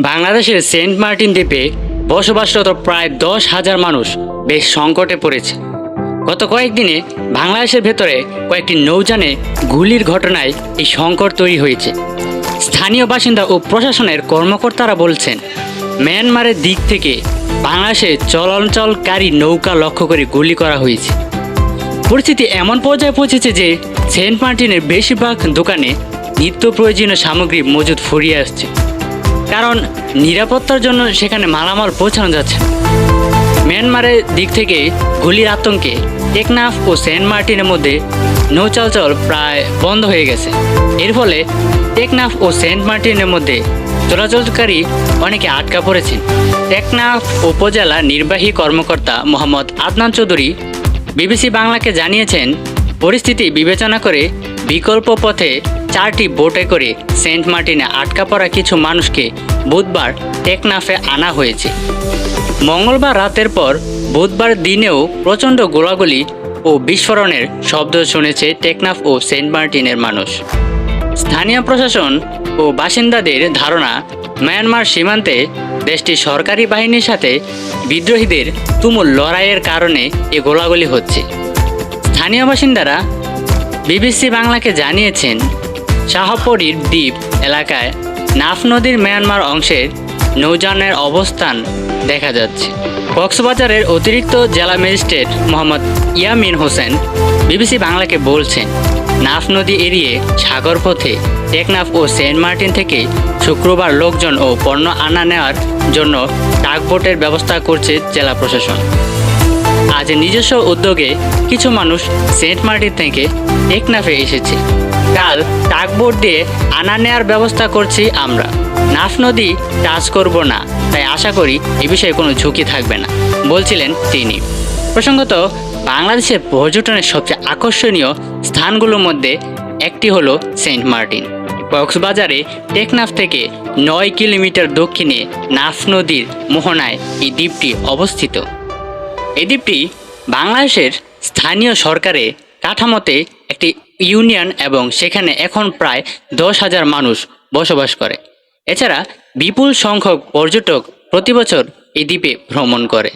বাংলাদেশের Saint Martin দ্বীপে বসবাসরত প্রায় 10,000 মানুষ বেশ সংকটে পড়েছে। গত কয়েকদিনে বাংলাদেশের ভেতরে কয়েকটি নৌযানে গুলির ঘটনায় এই সংকট তৈরি হয়েছে। স্থানীয় বাসিন্দা ও প্রশাসনের কর্মকর্তারা বলছেন, মিয়ানমারের দিক থেকে বাংলাদেশে চলাচলকারী নৌকা লক্ষ্য করে গুলি করা হয়েছে। পরিস্থিতি এমন পর্যায়ে পৌঁছেছে যে সেন্ট মার্টিনের বেশিরভাগ দোকানে নিত্য প্রয়োজনীয় সামগ্রী মজুদ ফুরিয়ে আসছে, কারণ নিরাপত্তার জন্য সেখানে মালামাল পৌঁছানো যাচ্ছে। মিয়ানমারের দিক থেকে গুলির আতঙ্কে টেকনাফ ও সেন্ট মার্টিনের মধ্যে নৌ চলাচল প্রায় বন্ধ হয়ে গেছে। এর ফলে টেকনাফ ও সেন্ট মার্টিনের মধ্যে চলাচলকারী অনেকে আটকা পড়েছেন। টেকনাফ উপজেলা নির্বাহী কর্মকর্তা মোহাম্মদ আদনান চৌধুরী বিবিসি বাংলাকে জানিয়েছেন, পরিস্থিতি বিবেচনা করে বিকল্প পথে 4টি বোটে করে সেন্ট মার্টিনে আটকা পড়া কিছু মানুষকে বুধবার টেকনাফে আনা হয়েছে। মঙ্গলবার রাতের পর বুধবার দিনেও প্রচণ্ড গোলাগুলি ও বিস্ফোরণের শব্দ শুনেছে টেকনাফ ও সেন্ট মার্টিনের মানুষ। স্থানীয় প্রশাসন ও বাসিন্দাদের ধারণা, মিয়ানমার সীমান্তে দেশটির সরকারি বাহিনীর সাথে বিদ্রোহীদের তুমুল লড়াইয়ের কারণে এ গোলাগুলি হচ্ছে। স্থানীয় বাসিন্দারা বিবিসি বাংলাকে জানিয়েছেন, শাহপরীর দ্বীপ এলাকায় নাফ নদীর মিয়ানমার অংশের নৌযানের অবস্থান দেখা যাচ্ছে। কক্সবাজারের অতিরিক্ত জেলা ম্যাজিস্ট্রেট মোহাম্মদ ইয়ামিন হোসেন বিবিসি বাংলাকে বলছেন, নাফ নদী এড়িয়ে সাগরপথে টেকনাফ ও সেন্ট মার্টিন থেকে শুক্রবার লোকজন ও পণ্য আনা নেওয়ার জন্য টাগবোটের ব্যবস্থা করছে জেলা প্রশাসন। আজ নিজস্ব উদ্যোগে কিছু মানুষ সেন্ট মার্টিন থেকে টেকনাফে এসেছে। কাল টাগবোট দিয়ে আনা নেওয়ার ব্যবস্থা করছি আমরা। নাফ নদী টাচ করব না, তাই আশা করি এ বিষয়ে কোনো ঝুঁকি থাকবে না, বলছিলেন তিনি। প্রসঙ্গত, বাংলাদেশের পর্যটনের সবচেয়ে আকর্ষণীয় স্থানগুলোর মধ্যে একটি হলো সেন্ট মার্টিন। কক্সবাজারে টেকনাফ থেকে 9 কিলোমিটার দক্ষিণে নাফ নদীর মোহনায় এই দ্বীপটি অবস্থিত। এই দ্বীপটি বাংলাদেশের স্থানীয় সরকারের কাঠামোতে একটি ইউনিয়ন এবং সেখানে এখন প্রায় 10,000 মানুষ বসবাস করে। এছাড়া বিপুল সংখ্যক পর্যটক প্রতি বছর এই দ্বীপে ভ্রমণ করে।